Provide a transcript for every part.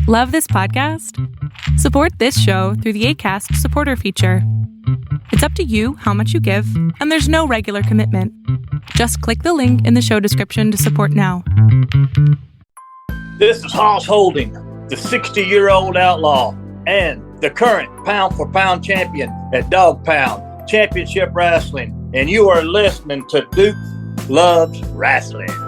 Love this podcast? Support this show through the Acast supporter feature. It's up to you how much you give, and there's no regular commitment. Just click the link in the show description to support now. This is Hoss Holding, the 60-year-old outlaw, and the current pound-for-pound champion at Dogg Pound Championship Wrestling, and you are listening to Duke Loves Rasslin.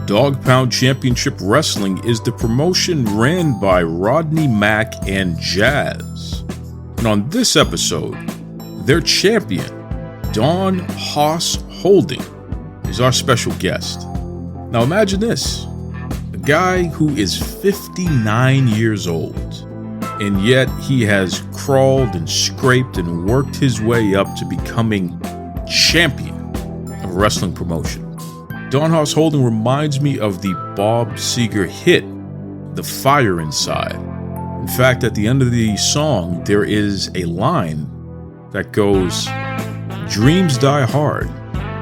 Dogg Pound Championship Wrestling is the promotion ran by Rodney Mack and Jazz. And on this episode, their champion, Don Hoss Holding, is our special guest. Now imagine this, a guy who is 59 years old, and yet he has crawled and scraped and worked his way up to becoming champion of a wrestling promotion. Don Hoss Holding reminds me of the Bob Seger hit, The Fire Inside. In fact, at the end of the song, there is a line that goes, "Dreams die hard,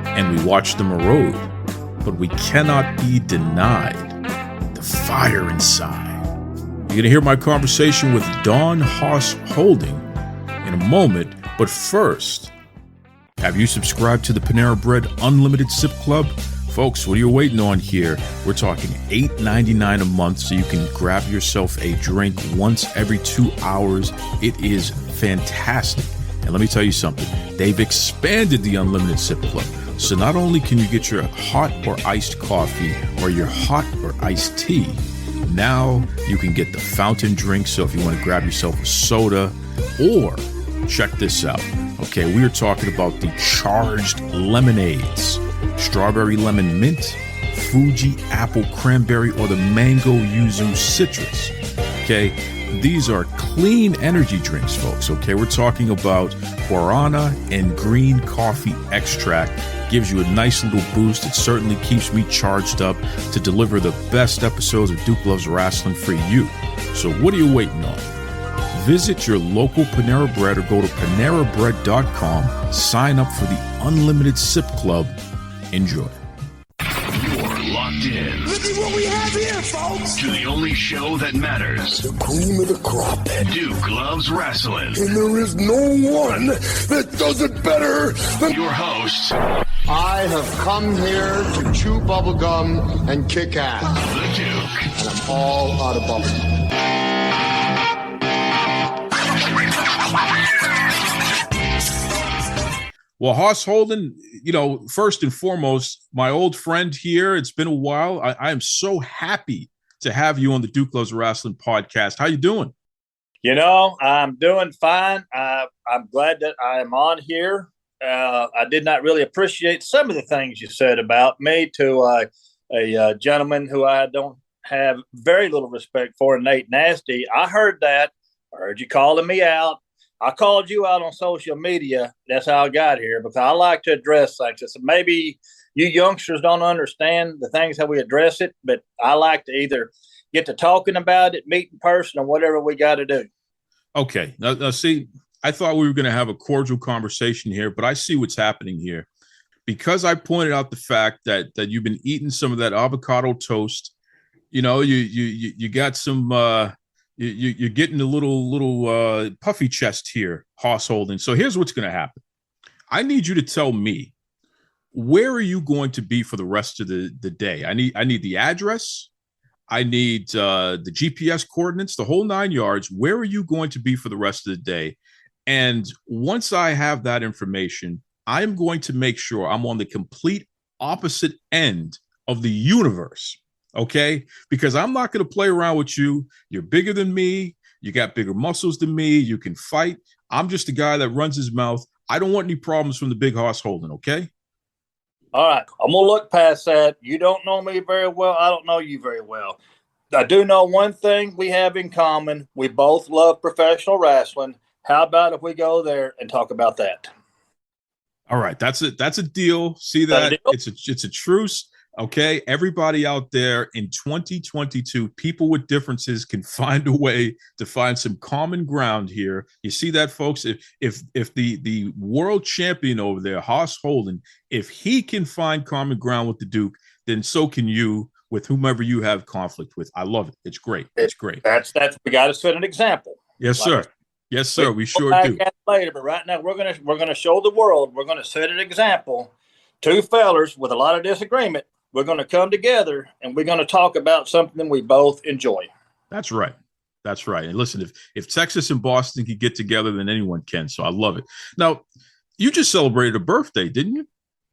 and we watch them erode, but we cannot be denied the fire inside." You're going to hear my conversation with Don Hoss Holding in a moment, but first, have you subscribed to the Panera Bread Unlimited Sip Club? Folks, what are you waiting on here? We're talking $8.99 a month so you can grab yourself a drink once every 2 hours. It is fantastic. And let me tell you something. They've expanded the Unlimited Sip Club. So not only can you get your hot or iced coffee or your hot or iced tea, now you can get the fountain drink. So if you want to grab yourself a soda, or check this out. Okay, we are talking about the charged lemonades. Strawberry lemon mint, Fuji apple cranberry, or the mango yuzu citrus. Okay, these are clean energy drinks, folks. Okay, we're talking about guarana and green coffee extract. Gives you a nice little boost. It certainly keeps me charged up to deliver the best episodes of Duke Loves Rasslin for you. So what are you waiting on? Visit your local Panera Bread or go to PaneraBread.com. Sign up for the Unlimited Sip Club. Enjoy. You're locked in. Look at what we have here, folks. To the only show that matters. The cream of the crop. Duke Loves Rasslin. And there is no one that does it better than Your host, I have come here to chew bubblegum and kick ass. the Duke. And I'm all out of bubblegum. Well, Hoss Holding, first and foremost, my old friend here. It's been a while. I am so happy to have you on the Duke Loves Rasslin podcast. How you doing? I'm doing fine. I'm glad that I am on here. I did not really appreciate some of the things you said about me to a gentleman who I don't have very little respect for, Nate Nasty. I heard that. I heard you calling me out. I called you out on social media. That's how I got here, because I like to address things. So maybe you youngsters don't understand the things how we address it, but I like to either get to talking about it, meet in person, or whatever we got to do. Okay. Now, see, I thought we were going to have a cordial conversation here, but I see what's happening here. Because I pointed out the fact that you've been eating some of that avocado toast, you got some you're getting a little puffy chest here, Hoss Holding. So here's what's going to happen. I need you to tell me, where are you going to be for the rest of the day? I need the address. I need the GPS coordinates, the whole 9 yards. Where are you going to be for the rest of the day? And once I have that information, I'm going to make sure I'm on the complete opposite end of the universe. Okay, because I'm not going to play around with you. You're bigger than me. You got bigger muscles than me. You can fight. I'm just a guy that runs his mouth. I don't want any problems from the big Hoss Holding. Okay. All right. I'm going to look past that. You don't know me very well. I don't know you very well. I do know one thing we have in common. We both love professional wrestling. How about if we go there and talk about that? All right. That's it. That's a deal. See that? It's a truce. Okay, everybody out there in 2022, people with differences can find a way to find some common ground here. You see that, folks? If the world champion over there, Hoss Holding, if he can find common ground with the Duke, then so can you. with whomever you have conflict with. I love it. It's great. It's great. That's we got to set an example. Yes, sir. Yes, sir. We sure do. Later, but right now we're gonna show the world. We're gonna set an example. Two fellers with a lot of disagreement. We're gonna come together and we're gonna talk about something we both enjoy. That's right. That's right. And listen, if Texas and Boston can get together, then anyone can. So I love it. Now, you just celebrated a birthday, didn't you?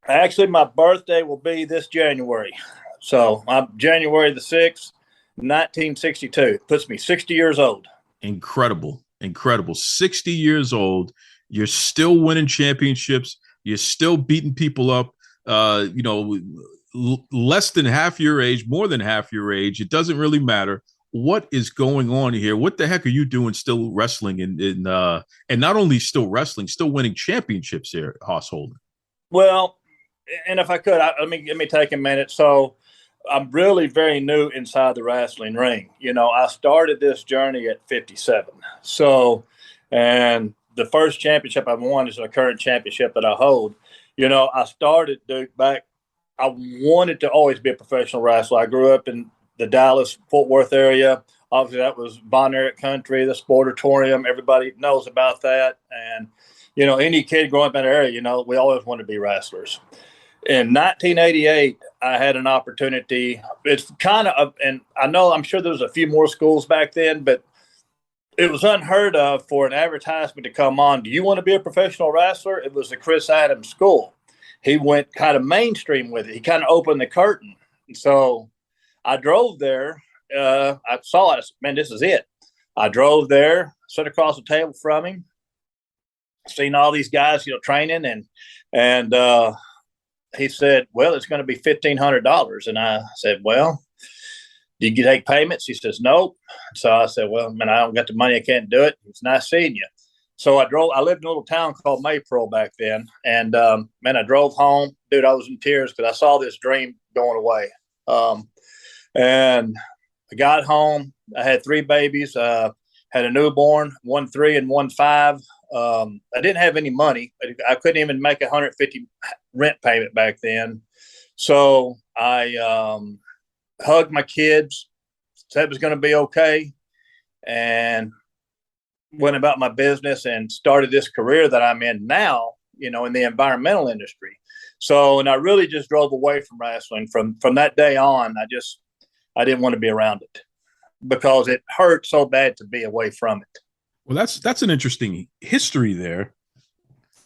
Actually, my birthday will be this January. So I'm January the 6th, 1962. It puts me 60 years old. Incredible. 60 years old. You're still winning championships. You're still beating people up, less than half your age, more than half your age. It doesn't really matter. What is going on here? What the heck are you doing still wrestling and not only still wrestling, still winning championships here, Hoss Holden? Well, and if I could, let me take a minute. So I'm really very new inside the wrestling ring. I started this journey at 57. So, and the first championship I won is the current championship that I hold. I started, Duke, back. I wanted to always be a professional wrestler. I grew up in the Dallas-Fort Worth area. Obviously, that was Bon Eric Country, the Sportatorium. Everybody knows about that. And, any kid growing up in that area, we always wanted to be wrestlers. In 1988, I had an opportunity. It's kind of, and I'm sure there was a few more schools back then, but it was unheard of for an advertisement to come on. Do you want to be a professional wrestler? It was the Chris Adams School. He went kind of mainstream with it. He kind of opened the curtain. So I drove there. I saw it. I said, man, this is it. I drove there, sat across the table from him, seen all these guys, training, and he said, well, it's going to be $1,500. And I said, well, do you take payments? He says, nope. So I said, well, man, I don't got the money. I can't do it. It's nice seeing you. So I lived in a little town called Maypearl back then. And, I drove home. Dude, I was in tears because I saw this dream going away. And I got home. I had 3 babies, had a newborn, 1 3 and 1 5. I didn't have any money. I couldn't even make $150 rent payment back then. So I hugged my kids, said it was going to be okay, and went about my business and started this career that I'm in now, in the environmental industry. So, and I really just drove away from wrestling from that day on. I didn't want to be around it because it hurt so bad to be away from it. Well, that's an interesting history there.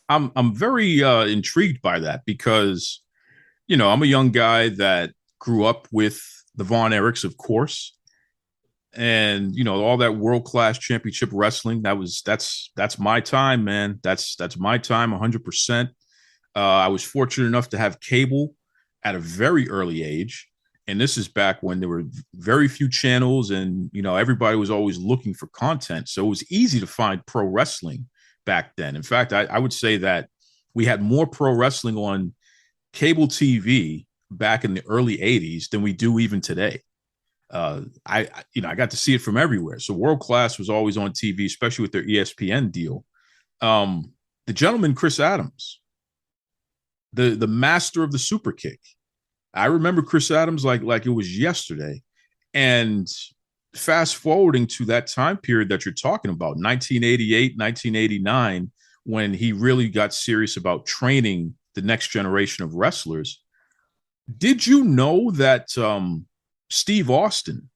I'm very intrigued by that because, I'm a young guy that grew up with the Von Erichs, of course, and all that world-class championship wrestling. That's my time, man. That's my time, 100%. I was fortunate enough to have cable at a very early age. And this is back when there were very few channels and, everybody was always looking for content. So it was easy to find pro wrestling back then. In fact, I would say that we had more pro wrestling on cable TV back in the early 80s than we do even today. I got to see it from everywhere. So World Class was always on TV, especially with their ESPN deal. The gentleman, Chris Adams, the master of the super kick. I remember Chris Adams like it was yesterday. And fast forwarding to that time period that you're talking about, 1988, 1989, when he really got serious about training the next generation of wrestlers. Did you know that Steve Austin,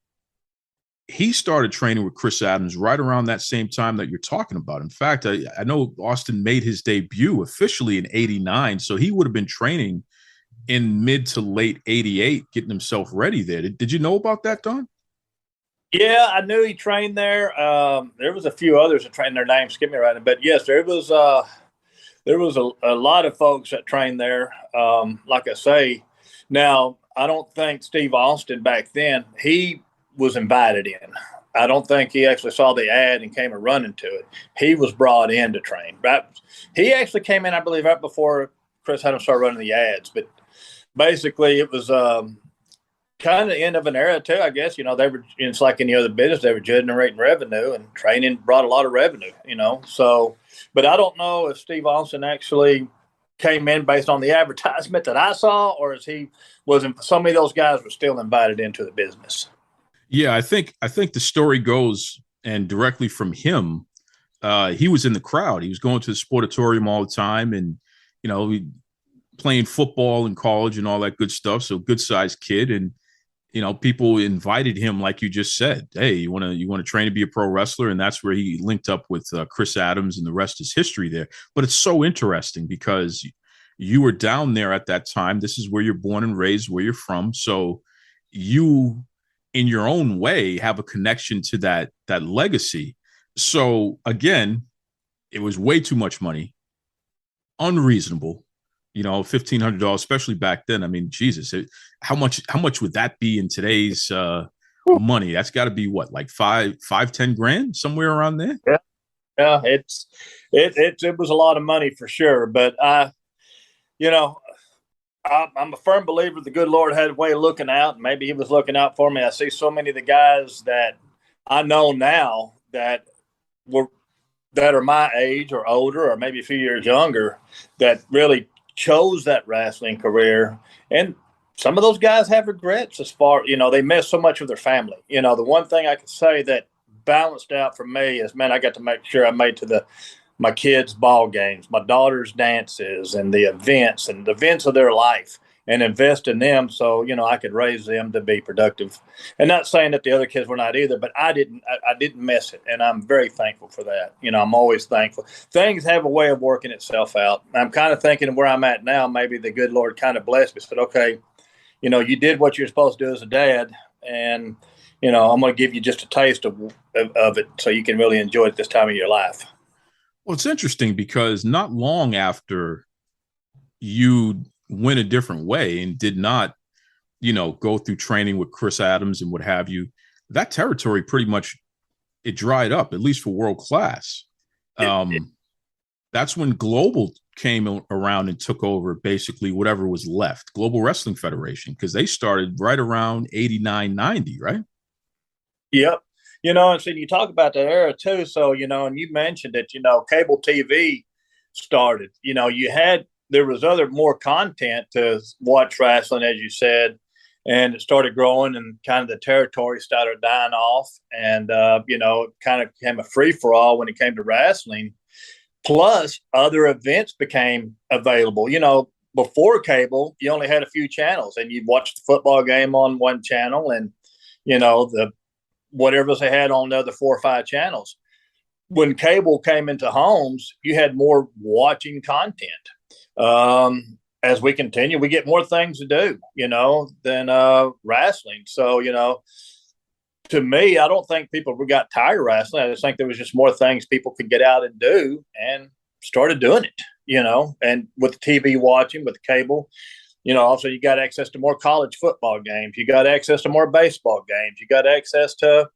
he started training with Chris Adams right around that same time that you're talking about? In fact, I know Austin made his debut officially in 89, so he would have been training in mid to late 88, getting himself ready there. Did you know about that, Don? Yeah, I knew he trained there. There was a few others that trained. Their names skip me right now, but yes, there was a lot of folks that trained there. Like I say, now I don't think Steve Austin back then, he was invited in. I don't think he actually saw the ad and came running to it. He was brought in to train. Right? He actually came in, I believe, right before Chris had him start running the ads. But basically, it was kind of the end of an era too, I guess. It's like any other business. They were generating revenue, and training brought a lot of revenue. So, but I don't know if Steve Austin actually came in based on the advertisement that I saw, or is he wasn't? So many of those guys were still invited into the business. Yeah, I think the story goes, and directly from him, he was in the crowd. He was going to the sportatorium all the time, and playing football in college and all that good stuff. So good sized kid, and people invited him, like you just said. Hey, you want to train to be a pro wrestler, and that's where he linked up with Chris Adams, and the rest is history there. But it's so interesting because you were down there at that time. This is where you're born and raised, where you're from. So you, in your own way, have a connection to that legacy. So again, it was way too much money, unreasonable. $1,500, especially back then. I mean, Jesus, how much would that be in today's money? That's got to be what, like 10 grand, somewhere around there. Yeah, it was a lot of money for sure. But I'm a firm believer the good Lord had a way of looking out. Maybe he was looking out for me. I see so many of the guys that I know now that are my age or older, or maybe a few years younger, that really chose that wrestling career. And some of those guys have regrets as far, they miss so much of their family. The one thing I could say that balanced out for me is, man, I got to make sure I made to my kids' ball games, my daughter's dances, and the events of their life, and invest in them so, I could raise them to be productive. And not saying that the other kids were not either, but I didn't miss it. And I'm very thankful for that. I'm always thankful. Things have a way of working itself out. I'm kind of thinking where I'm at now, maybe the good Lord kind of blessed me, said, okay, you did what you're supposed to do as a dad. And, I'm going to give you just a taste of it so you can really enjoy it this time of your life. Well, it's interesting because not long after you went a different way and did not, go through training with Chris Adams and what have you, that territory pretty much, it dried up, at least for world class. That's when Global came around and took over basically whatever was left, Global Wrestling Federation, because they started right around 89, 90, right? Yep. And so you talk about that era too. So, and you mentioned it, cable TV started, there was more content to watch wrestling, as you said, and it started growing, and kind of the territory started dying off, and, kind of became a free for all when it came to wrestling. Plus other events became available. Before cable, you only had a few channels, and you'd watch the football game on one channel, and, whatever they had on the other 4 or 5 channels. When cable came into homes, you had more watching content. As we continue, we get more things to do, than wrestling. So, to me, I don't think people got tired of wrestling. I just think there was just more things people could get out and do, and started doing it, and with the TV watching, with the cable. Also you got access to more college football games. You got access to more baseball games. You got access to,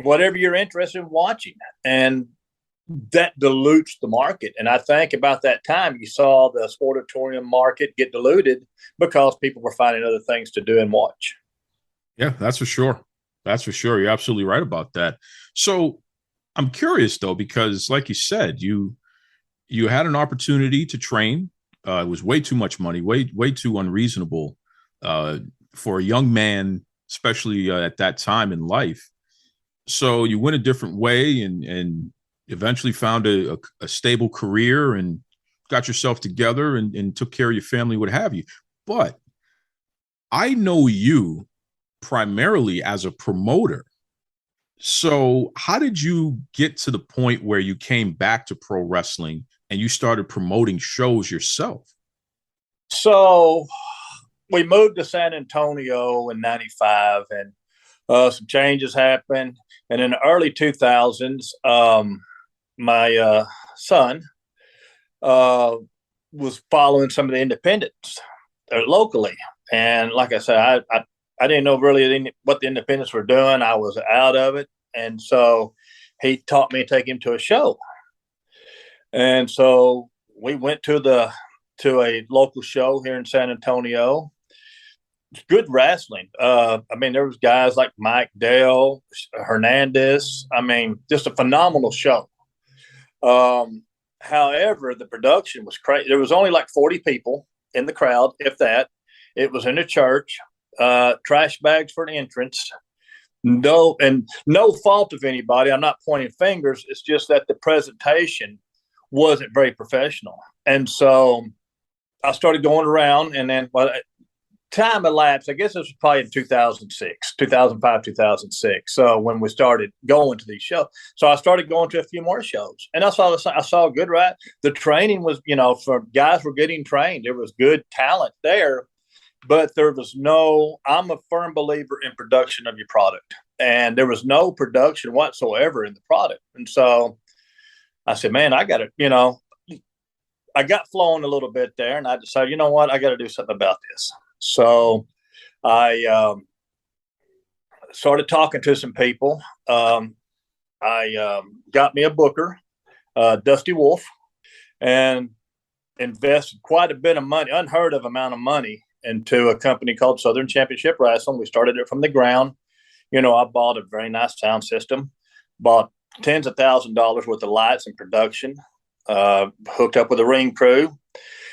whatever you're interested in watching. And that dilutes the market. And I think about that time, you saw the sportatorium market get diluted because people were finding other things to do and watch. Yeah, that's for sure. That's for sure. You're absolutely right about that. So I'm curious though, because like you said, you had an opportunity to train. It was way too much money, way too unreasonable for a young man, especially at that time in life. So you went a different way and eventually found a stable career and got yourself together and took care of your family, what have you. But I know you primarily as a promoter. So how did you get to the point where you came back to pro wrestling and you started promoting shows yourself? So we moved to San Antonio in 95, and some changes happened. And in the early 2000s, my son was following some of the independents locally. And like I said, I didn't know really what the independents were doing. I was out of it. And so he taught me to take him to a show. And so we went to a local show here in San Antonio. Good wrestling. There was guys like Mike Dale, Hernandez. Just a phenomenal show. However, the production was crazy. There was only like 40 people in the crowd, if that. It was in a church, trash bags for an entrance. No fault of anybody. I'm not pointing fingers. It's just that the presentation wasn't very professional. And so I started going around, and then time elapsed. I guess this was probably in 2006, 2005, 2006. So when we started going to these shows, so I started going to a few more shows, and I saw a good ride. The training was, for guys were getting trained. There was good talent there, but there was I'm a firm believer in production of your product, and there was no production whatsoever in the product. And so I said, man, I got to, I got flowing a little bit there, and I decided, you know what, I got to do something about this. So I started talking to some people. I got me a booker, Dusty Wolf, and invested quite a bit of money, unheard of amount of money, into a company called Southern Championship Wrestling. We started it from the ground. I bought a very nice sound system, bought tens of $1,000s worth of lights and production, hooked up with a ring crew.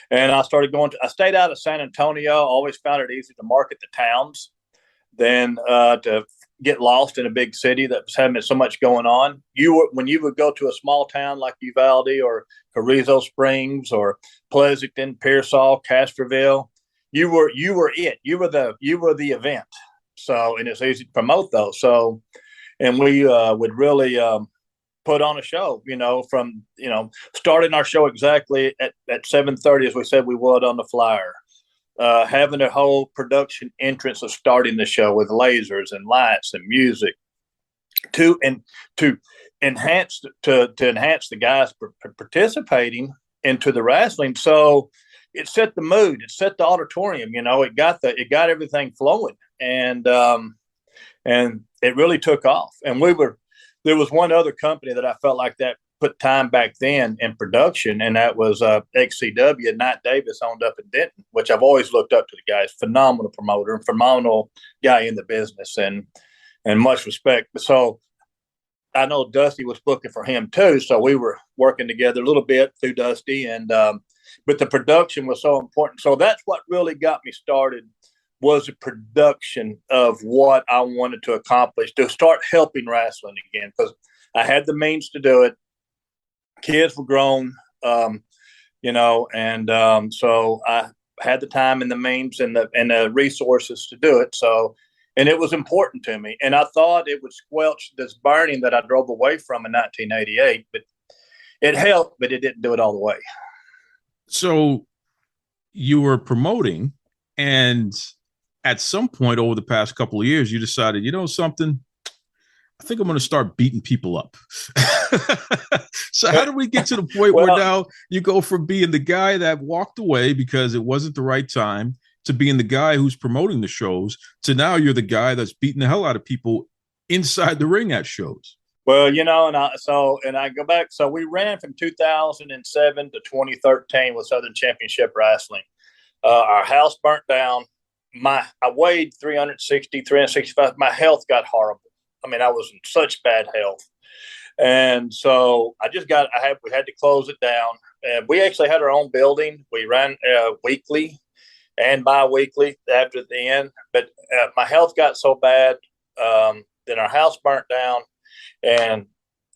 And I started I stayed out of San Antonio. Always found it easy to market the towns than to get lost in a big city that was having so much going on. When you would go to a small town like Uvalde or Carrizo Springs or Pleasanton, Pearsall, Castroville, you were it. You were the event. So, and it's easy to promote those. So, and we would really put on a show, from, starting our show exactly at 7:30, as we said we would on the flyer, having a whole production entrance of starting the show with lasers and lights and music to enhance the guys participating into the wrestling. So it set the mood, it set the auditorium, it got everything flowing, and it really took off. And there was one other company that I felt like that put time back then in production, and that was XCW. Knight Davis owned up in Denton, which I've always looked up to the guys. Phenomenal promoter and phenomenal guy in the business, and much respect. So I know Dusty was booking for him too, so we were working together a little bit through Dusty, and but the production was so important. So that's what really got me started, was the production of what I wanted to accomplish, to start helping wrestling again, because I had the means to do it. Kids were grown, so I had the time and the means and the resources to do it. So, and it was important to me. And I thought it would squelch this burning that I drove away from in 1988, but it helped, but it didn't do it all the way. So you were promoting, and at some point over the past couple of years, you decided, something, I think I'm going to start beating people up. So how did we get to the point where now you go from being the guy that walked away because it wasn't the right time to being the guy who's promoting the shows to now you're the guy that's beating the hell out of people inside the ring at shows? Well, and I go back. So we ran from 2007 to 2013 with Southern Championship Wrestling. Our house burnt down. I weighed 360, 365. My health got horrible. I mean, I was in such bad health. And so we had to close it down. And we actually had our own building. We ran weekly and bi-weekly after the end. But my health got so bad, then our house burnt down. And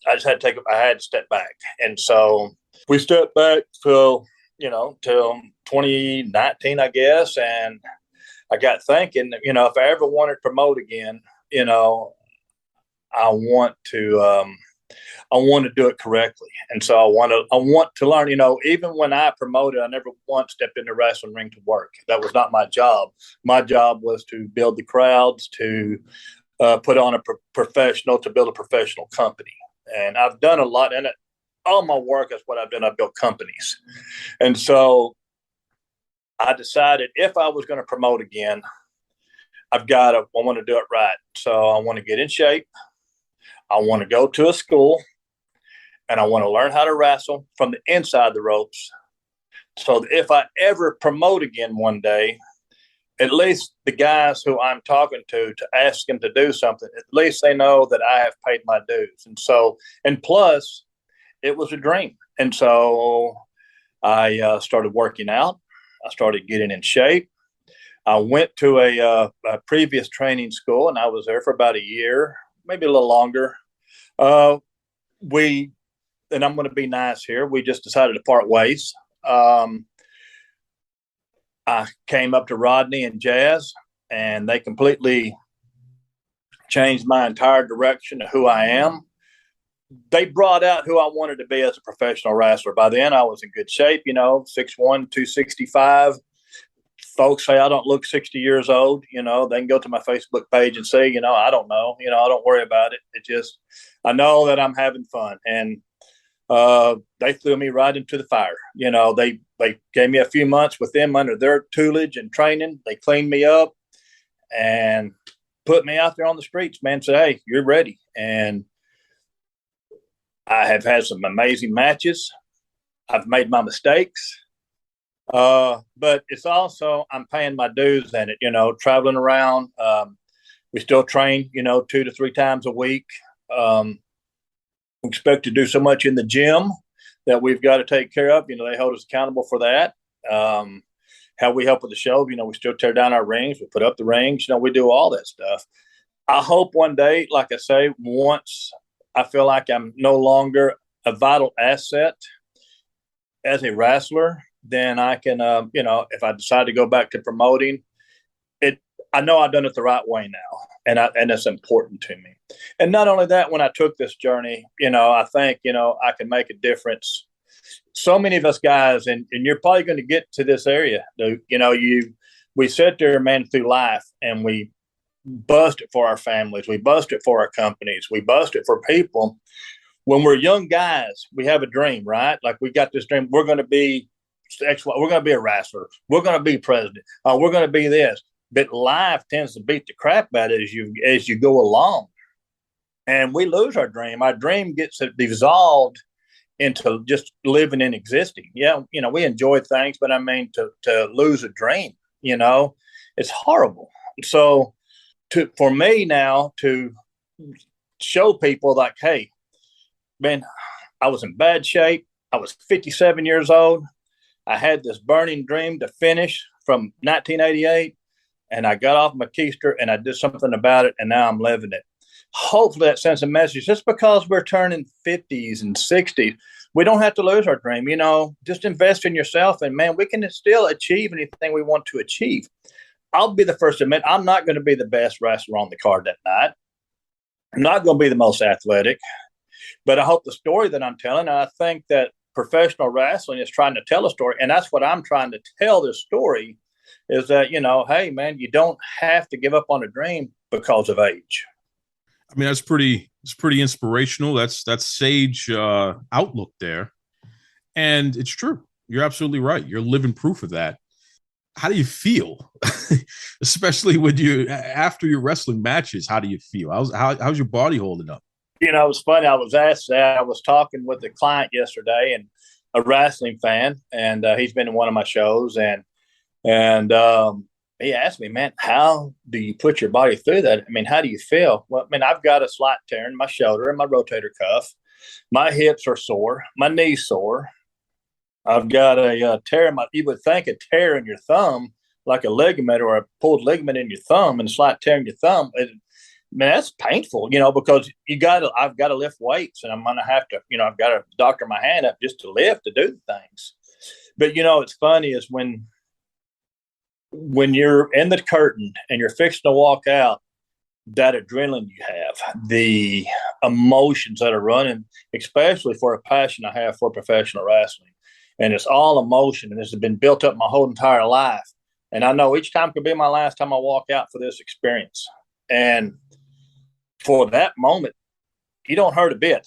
I just had to step back. And so we stepped back till 2019, I guess. And I got thinking, if I ever wanted to promote again, I want to do it correctly. And so I want to learn, even when I promoted, I never once stepped in the wrestling ring to work. That was not my job. My job was to build the crowds, to put on to build a professional company. And I've done a lot in it. All my work is what I've done. I've built companies. And so I decided if I was going to promote again, I want to do it right. So I want to get in shape. I want to go to a school, and I want to learn how to wrestle from the inside the ropes. So that if I ever promote again one day, at least the guys who I'm talking to ask them to do something, at least they know that I have paid my dues. And plus, it was a dream. And so I started working out. I started getting in shape. I went to a previous training school, and I was there for about a year, maybe a little longer. And I'm going to be nice here, we just decided to part ways. I came up to Rodney and Jazz, and they completely changed my entire direction of who I am. They brought out who I wanted to be as a professional wrestler. By then, I was in good shape, 6'1", 265. Folks say I don't look 60 years old. They can go to my Facebook page and say, I don't know. I don't worry about it. I know that I'm having fun. And they threw me right into the fire. They gave me a few months with them under their tutelage and training. They cleaned me up and put me out there on the streets, man. Said, hey, you're ready. And I have had some amazing matches. I've made my mistakes. But it's also, I'm paying my dues in it, traveling around. We still train, 2 to 3 times a week. We expect to do so much in the gym that we've got to take care of. They hold us accountable for that. How we help with the show, we still tear down our rings. We put up the rings. We do all that stuff. I hope one day, like I say, once I feel like I'm no longer a vital asset as a wrestler, then I can, if I decide to go back to promoting it, I know I've done it the right way now, and it's important to me. And not only that, when I took this journey, I think, I can make a difference. So many of us guys, and you're probably going to get to this area, we sit there, man, through life, and we bust it for our families. We bust it for our companies. We bust it for people. When we're young guys, we have a dream, right? Like we got this dream. We're going to be we're going to be a wrestler. We're going to be president. We're going to be this. But life tends to beat the crap out as you go along, and we lose our dream. Our dream gets dissolved into just living and existing. Yeah, we enjoy things, but I mean to lose a dream, it's horrible. So for me now to show people like, hey, man, I was in bad shape. I was 57 years old. I had this burning dream to finish from 1988, and I got off my keister and I did something about it, and now I'm living it. Hopefully that sends a message. Just because we're turning 50s and 60s, we don't have to lose our dream. Just invest in yourself, and man, we can still achieve anything we want to achieve. I'll be the first to admit I'm not going to be the best wrestler on the card that night. I'm not going to be the most athletic, but I hope the story that I'm telling, and I think that professional wrestling is trying to tell a story, and that's what I'm trying to tell this story, is that, hey, man, you don't have to give up on a dream because of age. I mean, it's pretty inspirational. That's sage outlook there. And it's true. You're absolutely right. You're living proof of that. How do you feel? Especially after your wrestling matches, how do you feel? How's your body holding up? It was funny. I was asked that. I was talking with a client yesterday, and a wrestling fan, and he's been in one of my shows, and he asked me, man, how do you put your body through that? I mean, how do you feel? Well, I mean, I've got a slight tear in my shoulder and my rotator cuff. My hips are sore. My knees sore. I've got a tear you would think a tear in your thumb, like a ligament or a pulled ligament in your thumb, and a slight tear in your thumb. Man, that's painful, because I've got to lift weights, and I'm going to have to, I've got to doctor my hand up just to lift, to do things. But, it's funny is when you're in the curtain and you're fixing to walk out, that adrenaline you have, the emotions that are running, especially for a passion I have for professional wrestling. And it's all emotion, and this has been built up my whole entire life. And I know each time could be my last time I walk out for this experience. And for that moment, you don't hurt a bit,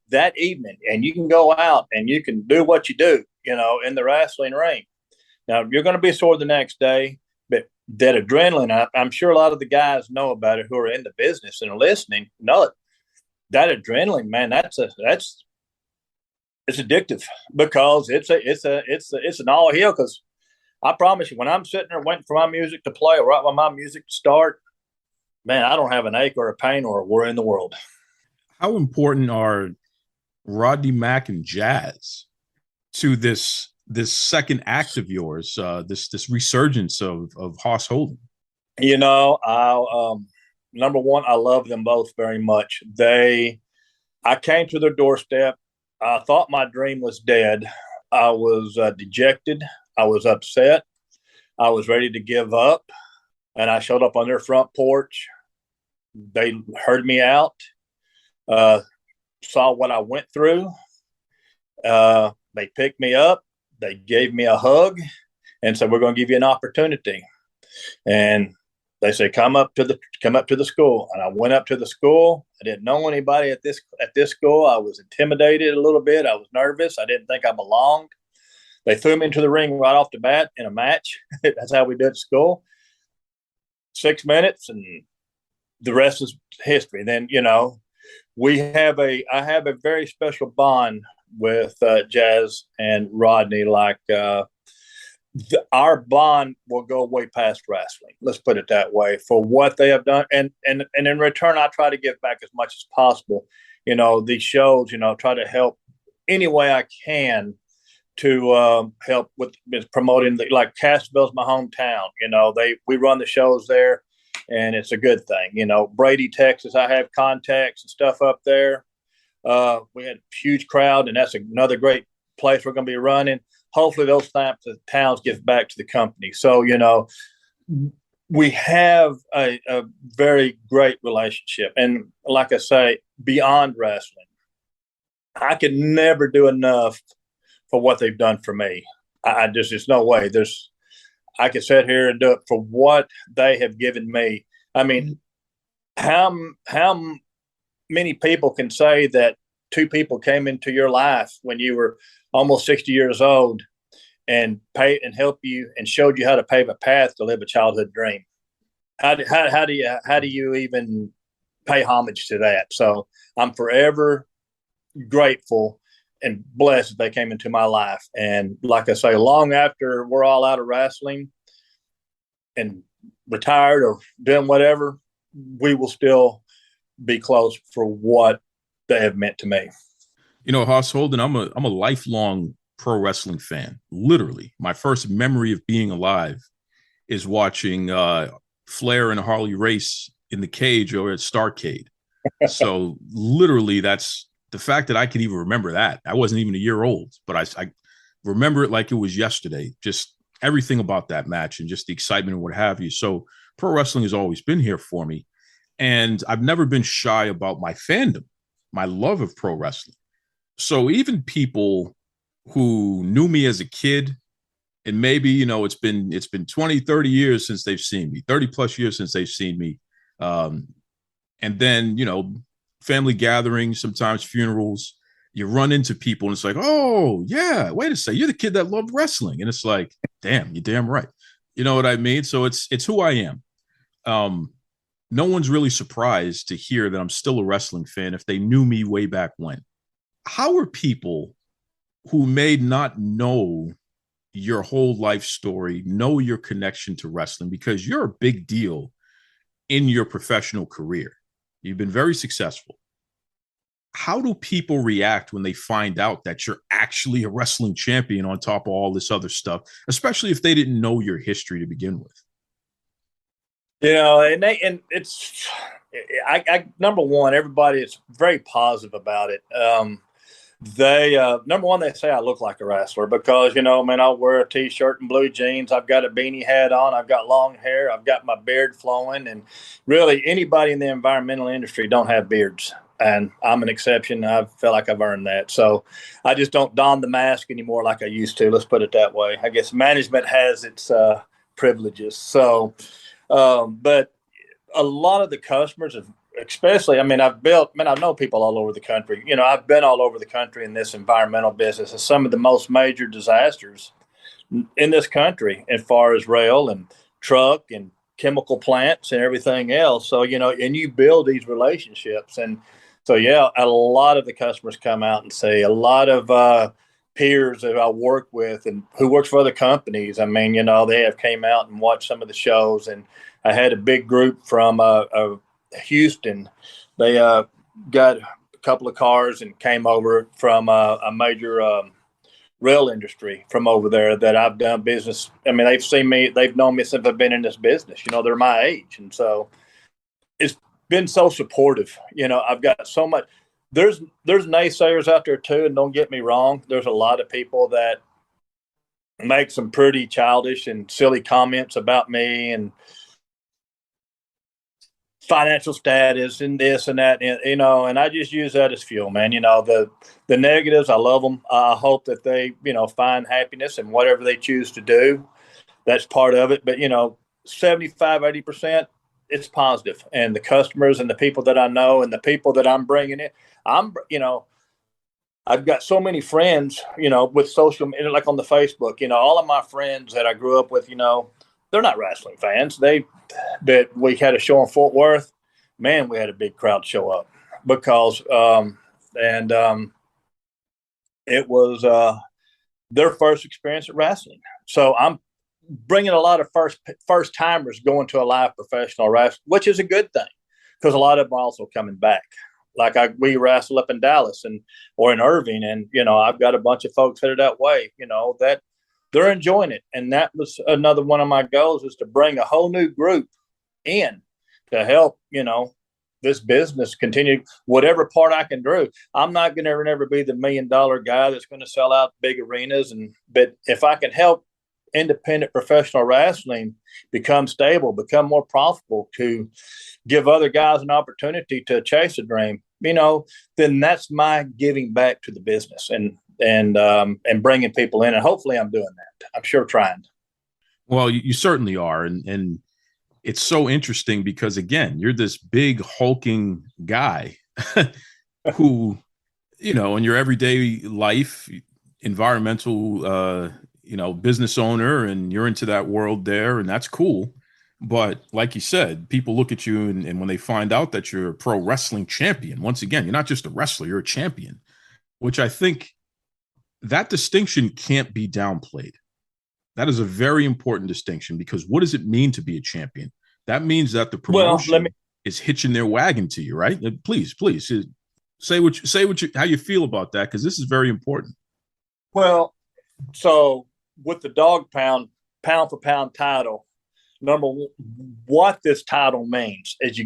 that evening, and you can go out and you can do what you do, in the wrestling ring. Now, you're going to be sore the next day, but that adrenaline, I'm sure a lot of the guys know about it who are in the business and are listening, know it. That adrenaline, man, it's addictive, because it's an all heel. Because I promise you, when I'm sitting there waiting for my music to play or right when my music to start, man, I don't have an ache or a pain or a worry in the world. How important are Rodney Mack and Jazz to this second act of yours, this resurgence of Hoss Holden? I number one, I love them both very much. I came to their doorstep. I thought my dream was dead. I was dejected. I was upset. I was ready to give up. And I showed up on their front porch. They heard me out, saw what I went through. They picked me up. They gave me a hug and said, "We're going to give you an opportunity." And they said, come up to the school. And I went up to the school. I didn't know anybody at this school. I was intimidated a little bit. I was nervous. I didn't think I belonged. They threw me into the ring right off the bat in a match. That's how we did at school. 6 minutes, and the rest is history. Then, I have a very special bond with Jazz and Rodney. Like, our bond will go way past wrestling. Let's put it that way, for what they have done. And in return, I try to give back as much as possible. These shows, try to help any way I can to help with promoting. Like Cassville's my hometown. We run the shows there, and it's a good thing. Brady, Texas, I have contacts and stuff up there. We had a huge crowd, and that's another great place we're going to be running. Hopefully those types of towns give back to the company. So, we have a very great relationship. And like I say, beyond wrestling, I could never do enough for what they've done for me. There's no way. I could sit here and do it for what they have given me. I mean, how many people can say that two people came into your life when you were almost 60 years old and help you and showed you how to pave a path to live a childhood dream? How do you even pay homage to that? So I'm forever grateful and blessed that they came into my life. And like I say, long after we're all out of wrestling and retired or doing whatever, we will still be close for what they have meant to me. Hoss Holden, I'm a lifelong pro wrestling fan. Literally, my first memory of being alive is watching Flair and Harley race in the cage or at Starrcade. So literally, that's the fact that I can even remember that. I wasn't even a year old, but I remember it like it was yesterday. Just everything about that match and just the excitement and what have you. So pro wrestling has always been here for me. And I've never been shy about my fandom, my love of pro wrestling. So even people who knew me as a kid, and maybe, it's been 20, 30 years since they've seen me, 30 plus years since they've seen me. And then, family gatherings, sometimes funerals, you run into people and it's like, oh yeah, wait a second, you're the kid that loved wrestling. And it's like, damn, you're damn right. You know what I mean? So it's who I am. No one's really surprised to hear that I'm still a wrestling fan if they knew me way back when. How are people who may not know your whole life story, know your connection to wrestling, because you're a big deal in your professional career? You've been very successful. How do people react when they find out that you're actually a wrestling champion on top of all this other stuff, especially if they didn't know your history to begin with? Number one, everybody is very positive about it. Number one, they say I look like a wrestler because, I'll wear a t-shirt and blue jeans. I've got a beanie hat on. I've got long hair. I've got my beard flowing. And really anybody in the environmental industry don't have beards. And I'm an exception. I feel like I've earned that. So I just don't don the mask anymore like I used to. Let's put it that way. I guess management has its privileges. So, but a lot of the customers have, especially, I know people all over the country. I've been all over the country in this environmental business, and some of the most major disasters in this country as far as rail and truck and chemical plants and everything else. So, and you build these relationships. And so, yeah, a lot of the customers come out and say, a lot of peers that I work with and who works for other companies, they have came out and watched some of the shows. And I had a big group from Houston. They got couple of cars and came over from a major rail industry from over there that I've done business. I mean, they've seen me, they've known me since I've been in this business. You know, they're my age. And so it's been so supportive. You know, I've got so much. There's naysayers out there too, and don't get me wrong. There's a lot of people that make some pretty childish and silly comments about me and financial status and this and that, and, you know, and I just use that as fuel, man. You know, the negatives, I love them. I hope that they, you know, find happiness in whatever they choose to do. That's part of it. But, you know, 75-80%, it's positive. And the customers and the people that I know and the people that I'm bringing in, you know, I've got so many friends, you know, with social media, like on the Facebook, you know, all of my friends that I grew up with, you know, they're not wrestling fans. But we had a show in Fort Worth. Man, we had a big crowd show up because, it was their first experience at wrestling. So I'm bringing a lot of first timers going to a live professional wrestling, which is a good thing because a lot of them are also coming back. Like we wrestle up in Dallas or in Irving, and you know I've got a bunch of folks headed that way. You know that they're enjoying it, and that was another one of my goals is to bring a whole new group in to help you know this business continue whatever part I can do. I'm not going to never be the $1 million guy that's going to sell out big arenas, but if I can help independent professional wrestling become stable, become more profitable, to give other guys an opportunity to chase a dream, you know, then that's my giving back to the business and bringing people in. And hopefully I'm doing that. I'm sure trying. Well, you certainly are. And it's so interesting because, again, you're this big hulking guy who, you know, in your everyday life, environmental, you know, business owner, and you're into that world there, and that's cool. But like you said, people look at you and when they find out that you're a pro wrestling champion, once again, you're not just a wrestler, you're a champion, which I think that distinction can't be downplayed. That is a very important distinction because what does it mean to be a champion? That means that the promotion is hitching their wagon to you, right? Please say how you feel about that, because this is very important. Well, so with the Dogg pound for pound title, number one, what this title means is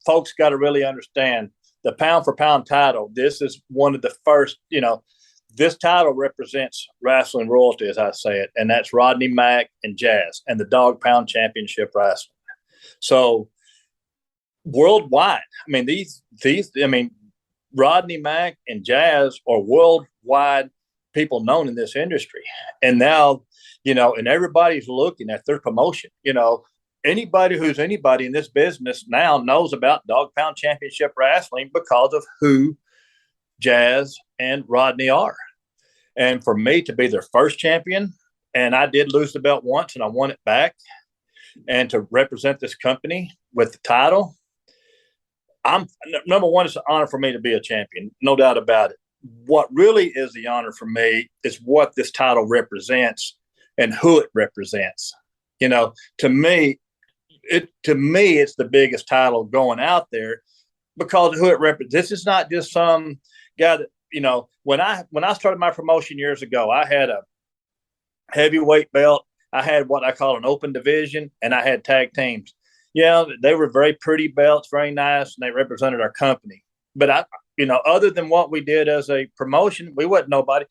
folks got to really understand the pound for pound title. This is one of the first, you know, this title represents wrestling royalty, as I say it, and that's Rodney Mack and Jazz and the Dogg Pound Championship Wrestling. So worldwide, I mean, Rodney Mack and Jazz are worldwide people known in this industry. And now, you know, and everybody's looking at their promotion. You know, anybody who's anybody in this business now knows about Dogg Pound Championship Wrestling because of who Jazz and Rodney are. And for me to be their first champion, and I did lose the belt once and I won it back, and to represent this company with the title, number one, it's an honor for me to be a champion, no doubt about it. What really is the honor for me is what this title represents and who it represents. You know, to me, it's the biggest title going out there because of who it represents. This is not just some guy that, you know, when I started my promotion years ago, I had a heavyweight belt. I had what I call an open division, and I had tag teams. Yeah, they were very pretty belts, very nice, and they represented our company. But other than what we did as a promotion, we wasn't nobody.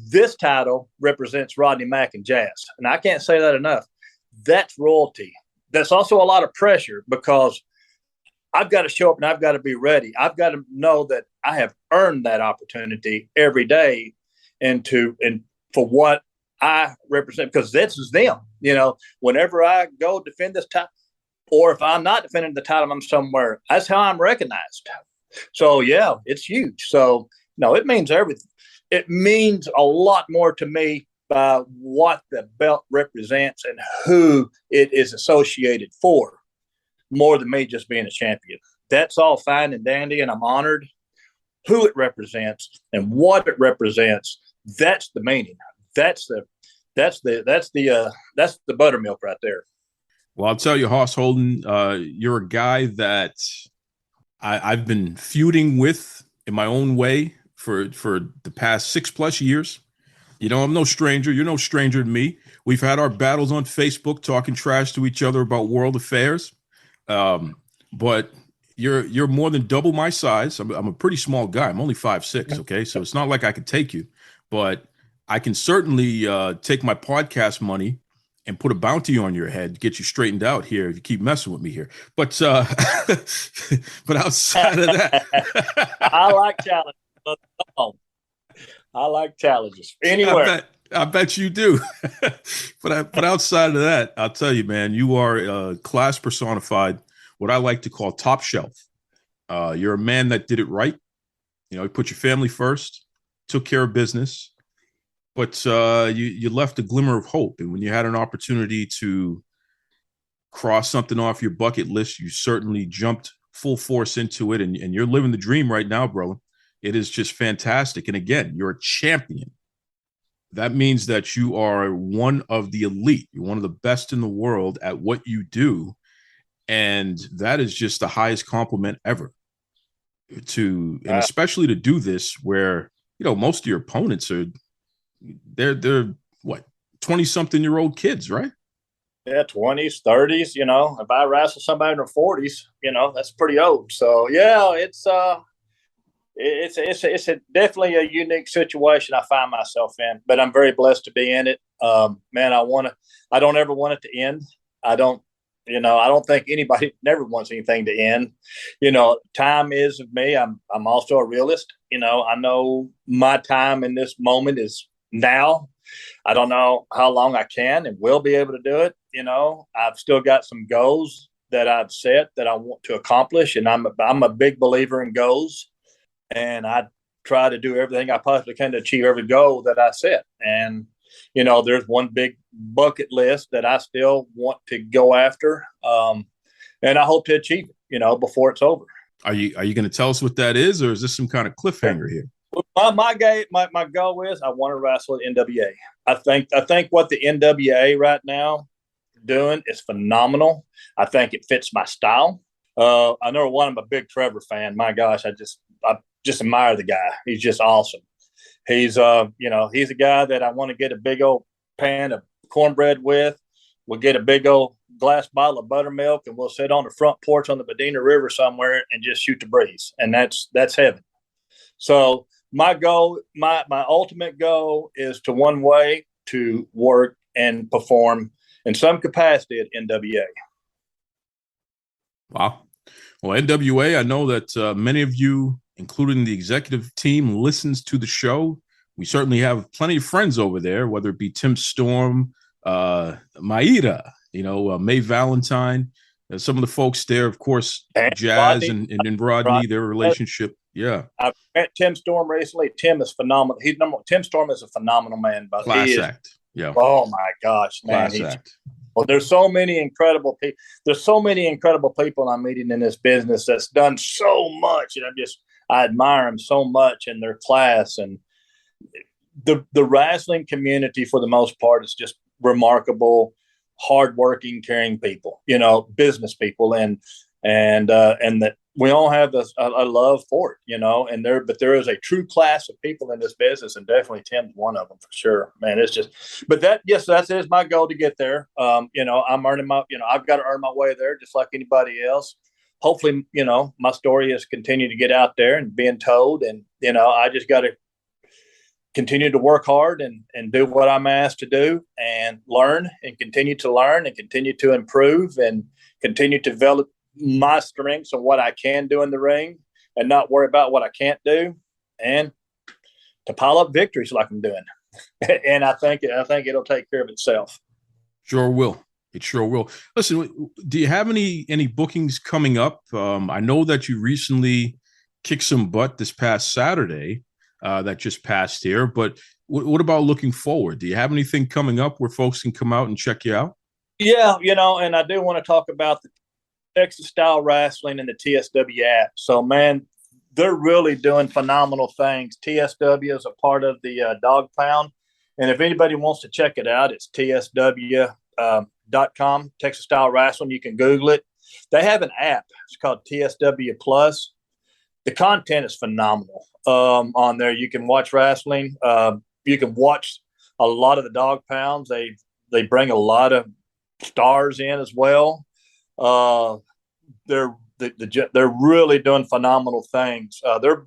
This title represents Rodney Mack and Jazz, and I can't say that enough. That's royalty. That's also a lot of pressure because I've got to show up and I've got to be ready. I've got to know that I have earned that opportunity every day, and for what I represent, because this is them. You know, whenever I go defend this title, or if I'm not defending the title, I'm somewhere. That's how I'm recognized. So yeah, it's huge. So no, it means everything. It means a lot more to me by what the belt represents and who it is associated for, more than me just being a champion. That's all fine and dandy, and I'm honored. Who it represents and what it represents, that's the meaning. That's the buttermilk right there. Well, I'll tell you, Hoss Holden, you're a guy that I've been feuding with in my own way for the past 6+ years. You know, I'm no stranger. You're no stranger to me. We've had our battles on Facebook, talking trash to each other about world affairs. But you're more than double my size. I'm a pretty small guy. I'm only 5'6". Okay, so it's not like I could take you, but I can certainly take my podcast money and put a bounty on your head, get you straightened out here if you keep messing with me here. But but outside of that, I like challenges. Come on. I like challenges anywhere. I bet you do. But outside of that, I'll tell you, man, you are class personified, what I like to call top shelf. You're a man that did it right. You know, you put your family first, took care of business, but you left a glimmer of hope. And when you had an opportunity to cross something off your bucket list, you certainly jumped full force into it. And you're living the dream right now, bro. It is just fantastic. And again, you're a champion. That means that you are one of the elite. You're one of the best in the world at what you do. And that is just the highest compliment ever and especially to do this where, you know, most of your opponents are, they're what, 20-something-year-old kids, right? Yeah, 20s, 30s, you know. If I wrestle somebody in their 40s, you know, that's pretty old. So, yeah, it's definitely a unique situation I find myself in, but I'm very blessed to be in it. Man, I don't ever want it to end. I don't think anybody never wants anything to end. You know, time is of me. I'm also a realist. You know, I know my time in this moment is now. I don't know how long I can and will be able to do it. You know, I've still got some goals that I've set that I want to accomplish, and I'm a big believer in goals. And I try to do everything I possibly can to achieve every goal that I set. And, you know, there's one big bucket list that I still want to go after. And I hope to achieve it, you know, before it's over. Are you going to tell us what that is, or is this some kind of cliffhanger here? My goal is I want to wrestle at NWA. I think what the NWA right now doing is phenomenal. I think it fits my style. I number one, I'm a big Trevor fan. My gosh, I just admire the guy. He's just awesome. He's he's a guy that I want to get a big old pan of cornbread with. We'll get a big old glass bottle of buttermilk, and we'll sit on the front porch on the Medina River somewhere and just shoot the breeze. And that's heaven. So my goal, my ultimate goal is to one way to work and perform in some capacity at NWA. Wow. Well, NWA, I know that many of you, including the executive team, listens to the show. We certainly have plenty of friends over there, whether it be Tim Storm, Maida, May Valentine, some of the folks there, of course, and Jazz Rodney, and Rodney, their relationship. Yeah. I've met Tim Storm recently. Tim is phenomenal. Tim Storm is a phenomenal man. But Class act. Yeah. Oh, my gosh, man. Class act. Well, there's so many incredible people. There's so many incredible people I'm meeting in this business that's done so much, and I admire them so much in their class. And the wrestling community, for the most part, is just remarkable, hardworking, caring people. Business people, and that we all have a love for it. But there is a true class of people in this business, and definitely Tim's one of them for sure. Man, it's just. But that is my goal to get there. I'm earning my. I've got to earn my way there, just like anybody else. Hopefully, my story has continued to get out there and being told, and I just got to continue to work hard and do what I'm asked to do, and learn and continue to improve and continue to develop my strengths and what I can do in the ring, and not worry about what I can't do, and to pile up victories like I'm doing. And I think it'll take care of itself. Sure will. It sure will. Listen, do you have any bookings coming up? I know that you recently kicked some butt this past Saturday that just passed here, but what about looking forward? Do you have anything coming up where folks can come out and check you out? Yeah, and I do want to talk about the Texas Style Wrestling and the TSW app. So, man, they're really doing phenomenal things. TSW is a part of the Dogg Pound. And if anybody wants to check it out, it's tsw.com, Texas Style Wrestling. You can Google it. They have an app. It's called TSW Plus. the content is phenomenal on there. You can watch wrestling. You can watch a lot of the dog pounds. They bring a lot of stars in as well. They're really doing phenomenal things. They're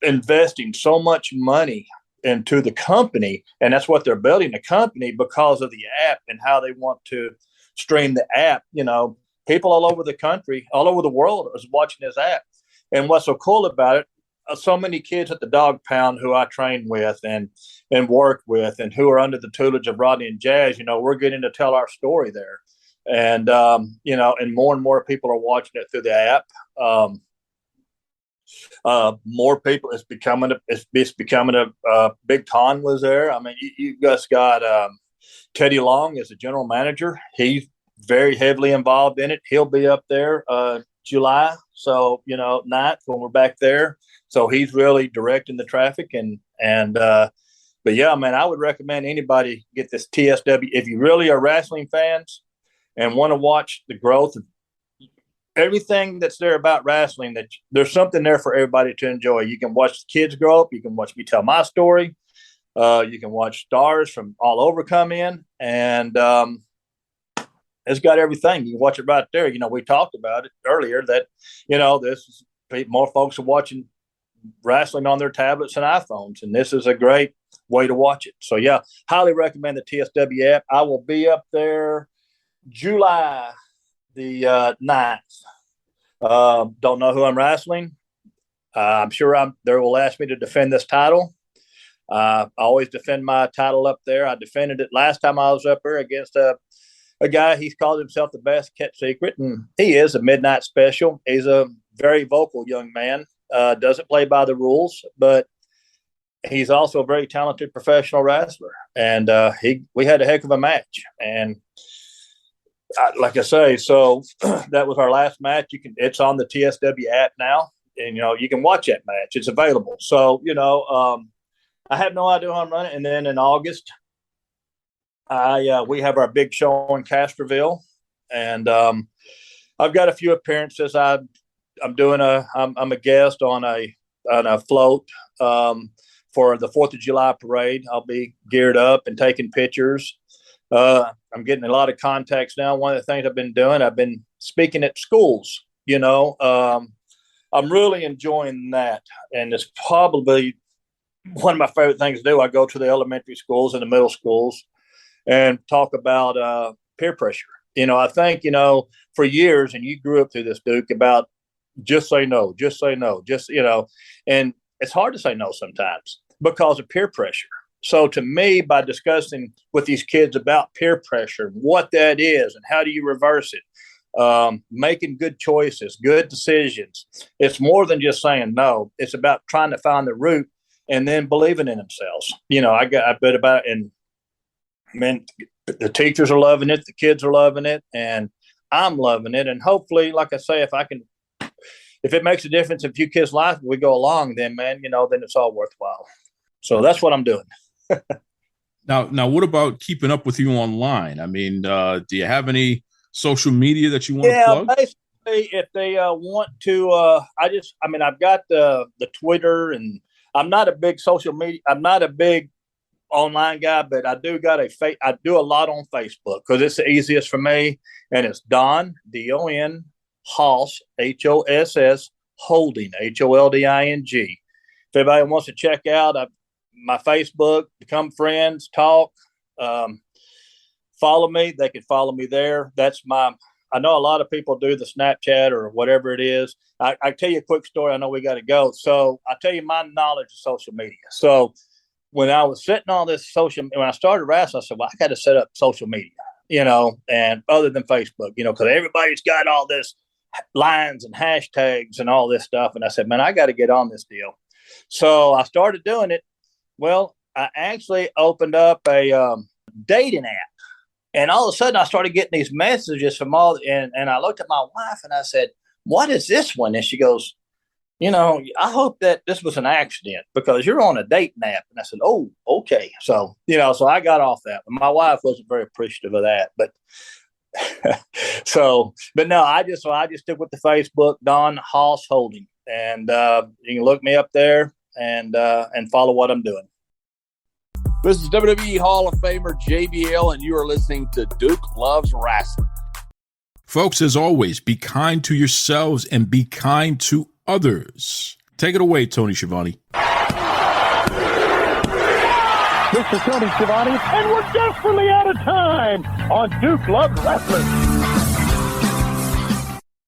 investing so much money into the company, and that's what they're building the company because of the app and how they want to stream the app. People all over the country, all over the world is watching this app. And what's so cool about it, so many kids at the Dog Pound who I train with and work with and who are under the tutelage of Rodney and Jazz, we're getting to tell our story there. And, and more people are watching it through the app. More people, it's becoming a big con was there. I mean, you just got Teddy Long as the general manager. He's very heavily involved in it. He'll be up there July, so 9th when we're back there. So he's really directing the traffic but yeah, man, I would recommend anybody get this TSW if you really are wrestling fans and want to watch the growth of everything that's there about wrestling. That there's something there for everybody to enjoy. You can watch the kids grow up. You can watch me tell my story. You can watch stars from all over come in, and it's got everything. You can watch it right there. We talked about it earlier that, this is more folks are watching wrestling on their tablets and iPhones, and this is a great way to watch it. So yeah, highly recommend the TSW app. I will be up there July the 9th. Don't know who I'm wrestling. I'm sure they will ask me to defend this title. I always defend my title up there. I defended it last time I was up there against a guy. He's called himself the best kept secret, and he is a midnight special. He's a very vocal young man. Doesn't play by the rules, but he's also a very talented professional wrestler. And we had a heck of a match. And like I say, so that was our last match. It's on the TSW app now, and you can watch that match. It's available. So I have no idea how I'm running. And then in August, we have our big show in Castroville, and I've got a few appearances. I'm a guest on a float for the 4th of July parade. I'll be geared up and taking pictures. I'm getting a lot of contacts now. One of the things I've been doing, I've been speaking at schools. I'm really enjoying that, and it's probably one of my favorite things to do. I go to the elementary schools and the middle schools and talk about peer pressure. I think, for years, and you grew up through this, Duke, about just say no, and it's hard to say no sometimes because of peer pressure. So to me, by discussing with these kids about peer pressure, what that is and how do you reverse it, making good choices, good decisions, it's more than just saying no. It's about trying to find the root and then believing in themselves. I bet about it, and man, the teachers are loving it, the kids are loving it, and I'm loving it. And hopefully, like I say, if it makes a difference in a few kids' lives, we go along, then man, then it's all worthwhile. So that's what I'm doing. Now, what about keeping up with you online? I mean, do you have any social media that you want to plug? Basically, if they want to, I've got the Twitter, and I'm not a big social media. I'm not a big online guy, but I do got I do a lot on Facebook because it's the easiest for me, and it's Don Don Hoss HOSS Holding HOLDING. If anybody wants to check out my Facebook, become friends, talk, follow me, they can follow me there. I know a lot of people do the Snapchat or whatever it is. I tell you a quick story. I know we got to go. So I'll tell you my knowledge of social media. So when I was sitting on this when I started wrestling, I said, well, I got to set up social media, and other than Facebook, because everybody's got all this lines and hashtags and all this stuff. And I said, man, I got to get on this deal. So I started doing it. Well, I actually opened up a dating app, and all of a sudden I started getting these messages from and I looked at my wife and I said, what is this one? And she goes, I hope that this was an accident because you're on a dating app. And I said, oh, okay. So, so I got off that. My wife wasn't very appreciative of that, but So, but no, I just stick with the Facebook, Don Hoss Holding, and you can look me up there and follow what I'm doing. This is WWE Hall of Famer JBL, and you are listening to Duke Loves Rasslin. Folks, as always, be kind to yourselves and be kind to others. Take it away, Tony Schiavone. This is Tony Schiavone, and we're desperately out of time on Duke Loves Rasslin.